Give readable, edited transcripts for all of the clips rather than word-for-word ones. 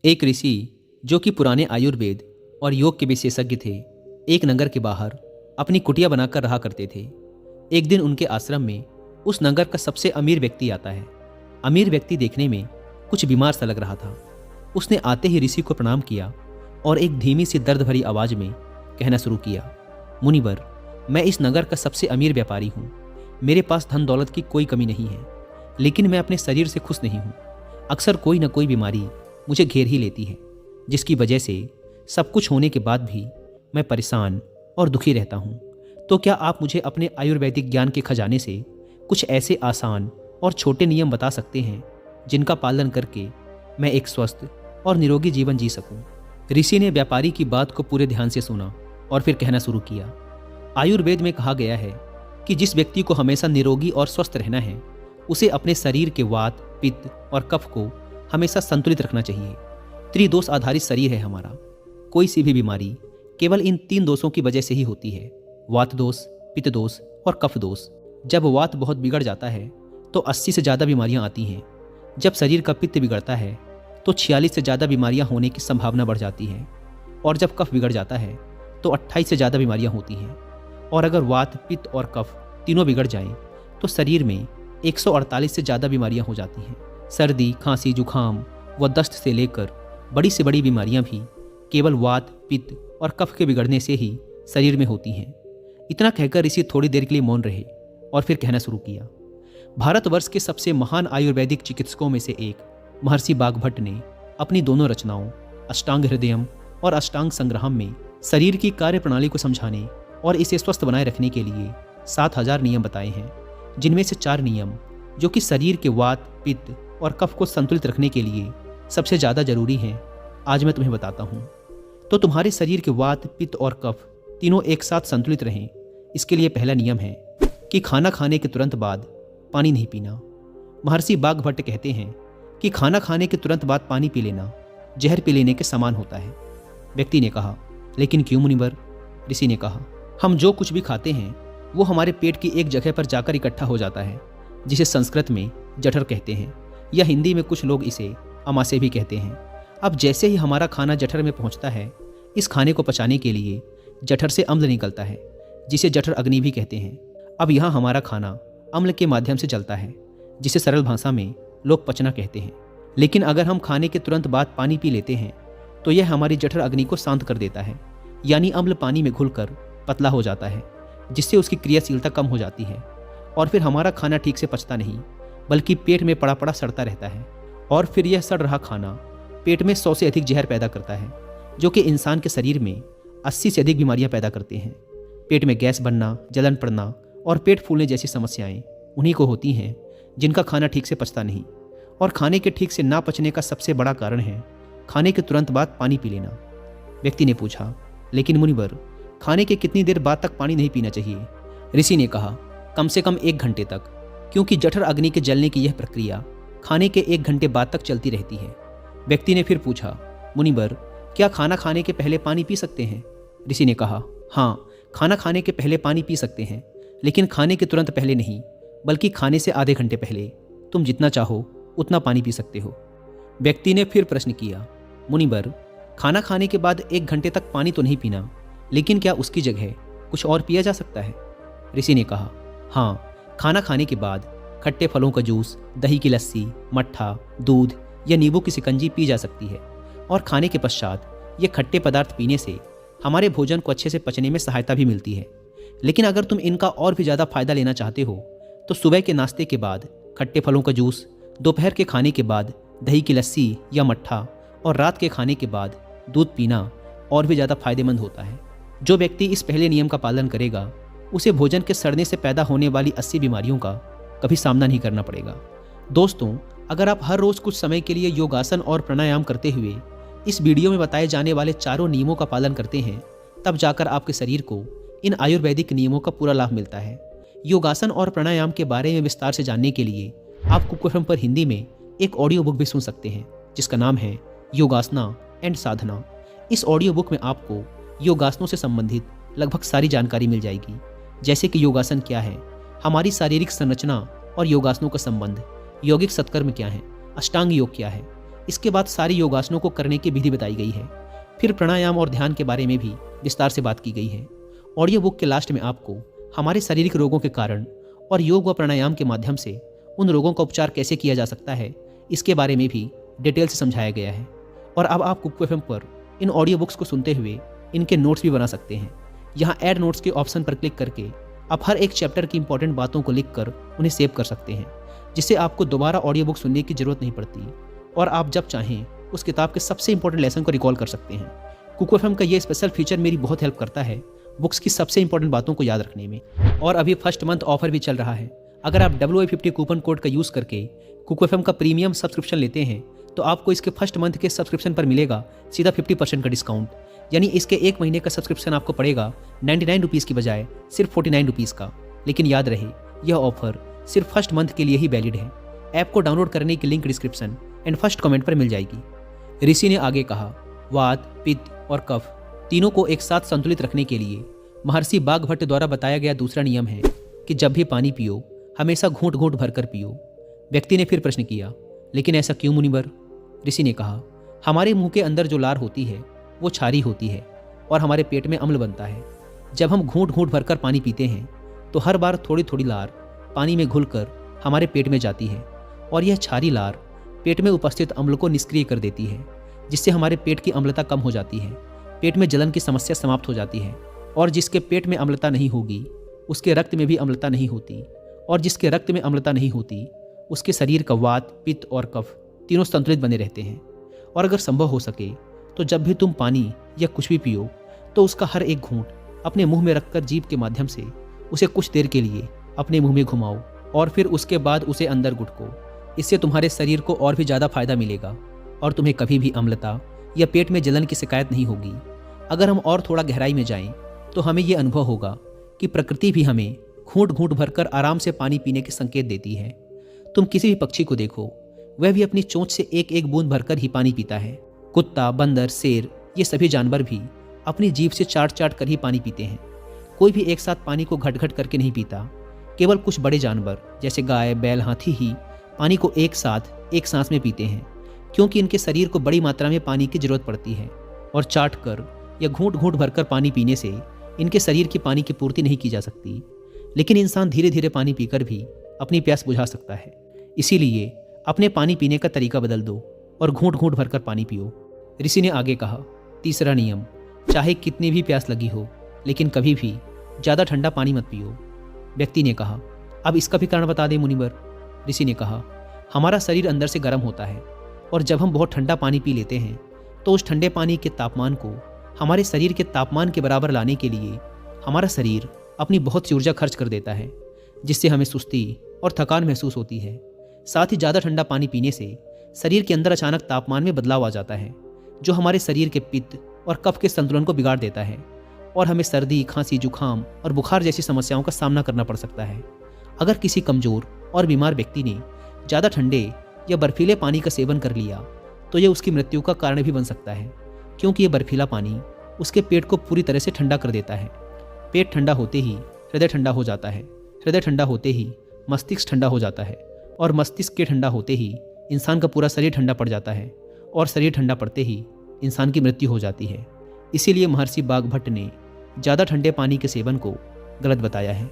एक ऋषि जो कि पुराने आयुर्वेद और योग के विशेषज्ञ थे, एक नगर के बाहर अपनी कुटिया बनाकर रहा करते थे। एक दिन उनके आश्रम में उस नगर का सबसे अमीर व्यक्ति आता है। अमीर व्यक्ति देखने में कुछ बीमार सा लग रहा था। उसने आते ही ऋषि को प्रणाम किया और एक धीमी सी दर्द भरी आवाज में कहना शुरू किया, मुनिवर, मैं इस नगर का सबसे अमीर व्यापारी हूँ। मेरे पास धन दौलत की कोई कमी नहीं है, लेकिन मैं अपने शरीर से खुश नहीं हूँ। अक्सर कोई ना कोई बीमारी मुझे घेर ही लेती है, जिसकी वजह से सब कुछ होने के बाद भी मैं परेशान और दुखी रहता हूँ। तो क्या आप मुझे अपने आयुर्वेदिक ज्ञान के खजाने से कुछ ऐसे आसान और छोटे नियम बता सकते हैं जिनका पालन करके मैं एक स्वस्थ और निरोगी जीवन जी सकूं? ऋषि ने व्यापारी की बात को पूरे ध्यान से सुना और फिर कहना शुरू किया, आयुर्वेद में कहा गया है कि जिस व्यक्ति को हमेशा निरोगी और स्वस्थ रहना है, उसे अपने शरीर के वात, पित्त और कफ को हमेशा संतुलित रखना चाहिए। त्रिदोष आधारित शरीर है हमारा। कोई सी भी बीमारी केवल इन 3 दोषों की वजह से ही होती है, वात दोष, पित्त दोष और कफ दोष। जब वात बहुत बिगड़ जाता है तो 80 से ज़्यादा बीमारियां आती हैं। जब शरीर का पित्त बिगड़ता है तो 46 से ज़्यादा बीमारियां होने की संभावना बढ़ जाती है, और जब कफ बिगड़ जाता है तो 28 से ज़्यादा बीमारियां होती हैं। और अगर वात, पित्त और कफ तीनों बिगड़ जाएं तो शरीर में 148 से ज़्यादा बीमारियां हो जाती हैं। सर्दी, खांसी, जुखाम व दस्त से लेकर बड़ी से बड़ी बीमारियां भी केवल वात, पित्त और कफ के बिगड़ने से ही शरीर में होती हैं। इतना कहकर ऋषि थोड़ी देर के लिए मौन रहे और फिर कहना शुरू किया, भारतवर्ष के सबसे महान आयुर्वेदिक चिकित्सकों में से एक महर्षि बागभट्ट ने अपनी दोनों रचनाओं अष्टांग हृदयम और अष्टांग संग्रहम में शरीर की कार्य प्रणाली को समझाने और इसे स्वस्थ बनाए रखने के लिए 7000 नियम बताए हैं, जिनमें से 4 नियम जो कि शरीर के वात, पित्त और कफ को संतुलित रखने के लिए सबसे ज़्यादा जरूरी हैं, आज मैं तुम्हें बताता हूँ। तो तुम्हारे शरीर के वात, पित्त और कफ तीनों एक साथ संतुलित रहें, इसके लिए पहला नियम है कि खाना खाने के तुरंत बाद पानी नहीं पीना। महर्षि बागभट्ट कहते हैं कि खाना खाने के तुरंत बाद पानी पी लेना जहर पी लेने के समान होता है। व्यक्ति ने कहा, लेकिन क्यों मुनिवर? ऋषि ने कहा, हम जो कुछ भी खाते हैं वो हमारे पेट की एक जगह पर जाकर इकट्ठा हो जाता है, जिसे संस्कृत में जठर कहते हैं, या हिंदी में कुछ लोग इसे अमाशय भी कहते हैं। अब जैसे ही हमारा खाना जठर में पहुंचता है, इस खाने को पचाने के लिए जठर से अम्ल निकलता है, जिसे जठर अग्नि भी कहते हैं। अब यहाँ हमारा खाना अम्ल के माध्यम से जलता है, जिसे सरल भाषा में लोग पचना कहते हैं। लेकिन अगर हम खाने के तुरंत बाद पानी पी लेते हैं तो यह हमारी जठर अग्नि को शांत कर देता है, यानी अम्ल पानी में घुलकर पतला हो जाता है, जिससे उसकी क्रियाशीलता कम हो जाती है, और फिर हमारा खाना ठीक से पचता नहीं, बल्कि पेट में पड़ा पड़ा सड़ता रहता है। और फिर यह सड़ रहा खाना पेट में 100 से अधिक जहर पैदा करता है, जो कि इंसान के शरीर में 80 से अधिक बीमारियां पैदा करते हैं। पेट में गैस बनना, जलन पड़ना और पेट फूलने जैसी समस्याएं उन्हीं को होती हैं जिनका खाना ठीक से पचता नहीं। और खाने के ठीक से ना पचने का सबसे बड़ा कारण है खाने के तुरंत बाद पानी पी लेना। व्यक्ति ने पूछा, लेकिन मुनिवर, खाने के कितनी देर बाद तक पानी नहीं पीना चाहिए? ऋषि ने कहा, कम से कम 1 घंटे तक, क्योंकि जठर अग्नि के जलने की यह प्रक्रिया खाने के 1 घंटे बाद तक चलती रहती है। व्यक्ति ने फिर पूछा, मुनिवर, क्या खाना खाने के पहले पानी पी सकते हैं? ऋषि ने कहा, हाँ, खाना खाने के पहले पानी पी सकते हैं, लेकिन खाने के तुरंत पहले नहीं, बल्कि खाने से आधे घंटे पहले। तुम जितना चाहो उतना पानी पी सकते हो। व्यक्ति ने फिर प्रश्न किया, मुनिवर, खाना खाने के बाद 1 घंटे तक पानी तो नहीं पीना, लेकिन क्या उसकी जगह कुछ और पिया जा सकता है? ऋषि ने कहा, हाँ, खाना खाने के बाद खट्टे फलों का जूस, दही की लस्सी, मट्ठा, दूध या नींबू की शिकंजी पी जा सकती है। और खाने के पश्चात ये खट्टे पदार्थ पीने से हमारे भोजन को अच्छे से पचने में सहायता भी मिलती है। लेकिन अगर तुम इनका और भी ज़्यादा फायदा लेना चाहते हो तो सुबह के नाश्ते के बाद खट्टे फलों का जूस, दोपहर के खाने के बाद दही की लस्सी या मट्ठा, और रात के खाने के बाद दूध पीना और भी ज़्यादा फायदेमंद होता है। जो व्यक्ति इस पहले नियम का पालन करेगा उसे भोजन के सड़ने से पैदा होने वाली 80 बीमारियों का कभी सामना नहीं करना पड़ेगा। दोस्तों, अगर आप हर रोज़ कुछ समय के लिए योगासन और प्राणायाम करते हुए इस वीडियो में बताए जाने वाले चारों नियमों का पालन करते हैं, तब जाकर आपके शरीर को इन आयुर्वेदिक नियमों का पूरा लाभ मिलता है। योगासन और प्राणायाम के बारे में विस्तार से जानने के लिए आप कुकरम पर हिंदी में एक ऑडियो बुक भी सुन सकते हैं, जिसका नाम है योगासना एंड साधना। इस ऑडियो बुक में आपको योगासनों से संबंधित लगभग सारी जानकारी मिल जाएगी, जैसे कि योगासन क्या है, हमारी शारीरिक संरचना और योगासनों का संबंध, यौगिक सत्कर्म क्या है, अष्टांग योग क्या है, इसके बाद सारी योगासनों को करने की विधि बताई गई है। फिर प्राणायाम और ध्यान के बारे में भी विस्तार से बात की गई है। ऑडियो बुक के लास्ट में आपको हमारे शारीरिक रोगों के कारण और योग व प्राणायाम के माध्यम से उन रोगों का उपचार कैसे किया जा सकता है, इसके बारे में भी डिटेल से समझाया गया है। और अब आप कुकू एफएम पर इन ऑडियो बुक्स को सुनते हुए इनके नोट्स भी बना सकते हैं। यहाँ ऐड नोट्स के ऑप्शन पर क्लिक करके आप हर एक चैप्टर की इंपॉर्टेंट बातों को लिखकर उन्हें सेव कर सकते हैं, जिससे आपको दोबारा ऑडियो बुक सुनने की जरूरत नहीं पड़ती और आप जब चाहें उस किताब के सबसे इंपॉर्टेंट लेसन को रिकॉल कर सकते हैं। कुकू एफएम का ये स्पेशल फीचर मेरी बहुत हेल्प करता है बुक्स की सबसे इंपॉर्टेंट बातों को याद रखने में। और अभी फर्स्ट मंथ ऑफर भी चल रहा है। अगर आप WA50 कूपन कोड का यूज़ करके कुकू एफएम का प्रीमियम सब्सक्रिप्शन लेते हैं तो आपको इसके फर्स्ट मंथ के सब्सक्रिप्शन पर मिलेगा सीधा 50% का डिस्काउंट। यानी इसके एक महीने का सब्सक्रिप्शन आपको पड़ेगा 99 रुपीज़ की बजाय सिर्फ 49 रुपीज़ का। लेकिन याद रहे, यह ऑफर सिर्फ फर्स्ट मंथ के लिए ही वैलिड है। ऐप को डाउनलोड करने की link description and first comment पर मिल जाएगी। ऋषि ने आगे कहा, वात, पित्त और कफ तीनों को एक साथ संतुलित रखने के लिए महर्षि बाघभट्ट द्वारा बताया गया दूसरा नियम है कि जब भी पानी पियो हमेशा घूंट घूंट भरकर पियो। व्यक्ति ने फिर प्रश्न किया, लेकिन ऐसा क्यों मुनिवर? ऋषि ने कहा, हमारे मुंह के अंदर जो लार होती है वो क्षारी होती है और हमारे पेट में अम्ल बनता है। जब हम घूंट घूंट भरकर पानी पीते हैं तो हर बार थोड़ी थोड़ी लार पानी में घुलकर हमारे पेट में जाती है और यह क्षारी लार पेट में उपस्थित अम्ल को निष्क्रिय कर देती है, जिससे हमारे पेट की अम्लता कम हो जाती है। पेट में जलन की समस्या समाप्त हो जाती है और जिसके पेट में अम्लता नहीं होगी उसके रक्त में भी अम्लता नहीं होती और जिसके रक्त में अम्लता नहीं होती उसके शरीर का वात, पित्त और कफ तीनों संतुलित बने रहते हैं। और अगर संभव हो सके तो जब भी तुम पानी या कुछ भी पियो तो उसका हर एक घूंट अपने मुंह में रखकर जीभ के माध्यम से उसे कुछ देर के लिए अपने मुंह में घुमाओ और फिर उसके बाद उसे अंदर गुटको। इससे तुम्हारे शरीर को और भी ज़्यादा फायदा मिलेगा और तुम्हें कभी भी अम्लता या पेट में जलन की शिकायत नहीं होगी। अगर हम और थोड़ा गहराई में जाएं तो हमें ये अनुभव होगा कि प्रकृति भी हमें घूंट घूंट भरकर आराम से पानी पीने के संकेत देती है। तुम किसी भी पक्षी को देखो, वह भी अपनी चोंच से एक एक बूंद भरकर ही पानी पीता है। कुत्ता, बंदर, शेर, ये सभी जानवर भी अपनी जीभ से चाट चाट कर ही पानी पीते हैं। कोई भी एक साथ पानी को घट घट करके नहीं पीता। केवल कुछ बड़े जानवर जैसे गाय, बैल, हाथी ही पानी को एक साथ एक सांस में पीते हैं, क्योंकि इनके शरीर को बड़ी मात्रा में पानी की जरूरत पड़ती है और चाट कर या घूंट घूंट भरकर पानी पीने से इनके शरीर की पानी की पूर्ति नहीं की जा सकती। लेकिन इंसान धीरे धीरे पानी पीकर भी अपनी प्यास बुझा सकता है। इसीलिए अपने पानी पीने का तरीका बदल दो और घूंट घूंट भरकर पानी पियो। ऋषि ने आगे कहा, तीसरा नियम, चाहे कितनी भी प्यास लगी हो लेकिन कभी भी ज़्यादा ठंडा पानी मत पियो। व्यक्ति ने कहा, अब इसका भी कारण बता दें मुनिवर। ऋषि ने कहा, हमारा शरीर अंदर से गर्म होता है और जब हम बहुत ठंडा पानी पी लेते हैं तो उस ठंडे पानी के तापमान को हमारे शरीर के तापमान के बराबर लाने के लिए हमारा शरीर अपनी बहुत सी ऊर्जा खर्च कर देता है, जिससे हमें सुस्ती और थकान महसूस होती है। साथ ही ज़्यादा ठंडा पानी पीने से शरीर के अंदर अचानक तापमान में बदलाव आ जाता है, जो हमारे शरीर के पित्त और कफ के संतुलन को बिगाड़ देता है और हमें सर्दी, खांसी, जुखाम और बुखार जैसी समस्याओं का सामना करना पड़ सकता है। अगर किसी कमज़ोर और बीमार व्यक्ति ने ज़्यादा ठंडे या बर्फीले पानी का सेवन कर लिया तो यह उसकी मृत्यु का कारण भी बन सकता है, क्योंकि यह बर्फीला पानी उसके पेट को पूरी तरह से ठंडा कर देता है। पेट ठंडा होते ही हृदय ठंडा हो जाता है, हृदय ठंडा होते ही मस्तिष्क ठंडा हो जाता है और मस्तिष्क के ठंडा होते ही इंसान का पूरा शरीर ठंडा पड़ जाता है और शरीर ठंडा पड़ते ही इंसान की मृत्यु हो जाती है। इसीलिए महर्षि बाघभट्ट ने ज़्यादा ठंडे पानी के सेवन को गलत बताया है।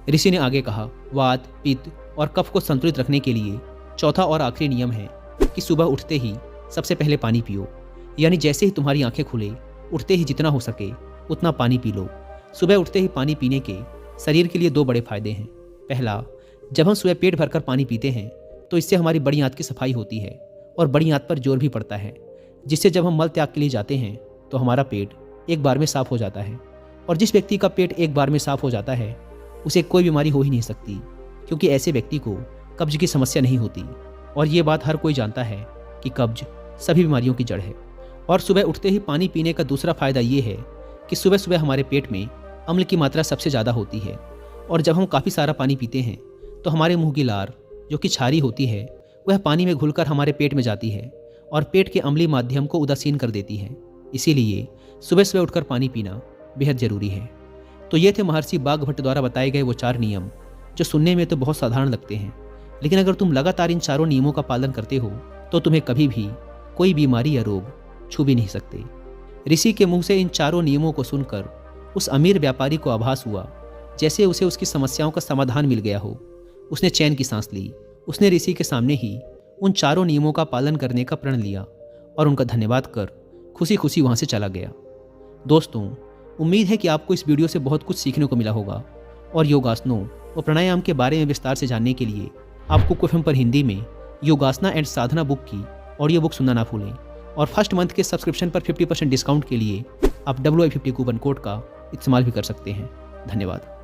ऋषि ने आगे कहा, वात, पित्त और कफ को संतुलित रखने के लिए चौथा और आखिरी नियम है कि सुबह उठते ही सबसे पहले पानी पियो। यानी जैसे ही तुम्हारी आंखें खुले, उठते ही जितना हो सके उतना पानी पी लो। सुबह उठते ही पानी पीने के शरीर के लिए दो बड़े फायदे हैं। पहला, जब हम सुबह पेट भरकर पानी पीते हैं तो इससे हमारी बड़ी आंत की सफाई होती है और बड़ी आंत पर जोर भी पड़ता है, जिससे जब हम मल त्याग के लिए जाते हैं तो हमारा पेट एक बार में साफ हो जाता है। और जिस व्यक्ति का पेट एक बार में साफ हो जाता है उसे कोई बीमारी हो ही नहीं सकती, क्योंकि ऐसे व्यक्ति को कब्ज की समस्या नहीं होती। और ये बात हर कोई जानता है कि कब्ज सभी बीमारियों की जड़ है। और सुबह उठते ही पानी पीने का दूसरा फायदा ये है कि सुबह सुबह हमारे पेट में अम्ल की मात्रा सबसे ज़्यादा होती है और जब हम काफ़ी सारा पानी पीते हैं तो हमारे मुंह की लार, जो कि क्षारी होती है, वह पानी में घुलकर हमारे पेट में जाती है और पेट के अम्लीय माध्यम को उदासीन कर देती है। इसीलिए सुबह सुबह उठकर पानी पीना बेहद ज़रूरी है। तो ये थे महर्षि बाघभट्ट द्वारा बताए गए वो 4 नियम, जो सुनने में तो बहुत साधारण लगते हैं, लेकिन अगर तुम लगातार इन चारों नियमों का पालन करते हो तो तुम्हें कभी भी कोई बीमारी या रोग छू भी नहीं सकते। ऋषि के मुंह से इन चारों नियमों को सुनकर उस अमीर व्यापारी को आभास हुआ जैसे उसे उसकी समस्याओं का समाधान मिल गया हो। उसने चैन की सांस ली। उसने ऋषि के सामने ही उन चारों नियमों का पालन करने का प्रण लिया और उनका धन्यवाद कर खुशी खुशी वहाँ से चला गया। दोस्तों, उम्मीद है कि आपको इस वीडियो से बहुत कुछ सीखने को मिला होगा और योगासनों और प्राणायाम के बारे में विस्तार से जानने के लिए आपको कुएफएम पर हिंदी में योगासना एंड साधना बुक की ऑडियो बुक सुनना ना भूलें। और फर्स्ट मंथ के सब्सक्रिप्शन पर 50% डिस्काउंट के लिए आप WI50 कूपन कोड का इस्तेमाल भी कर सकते हैं। धन्यवाद।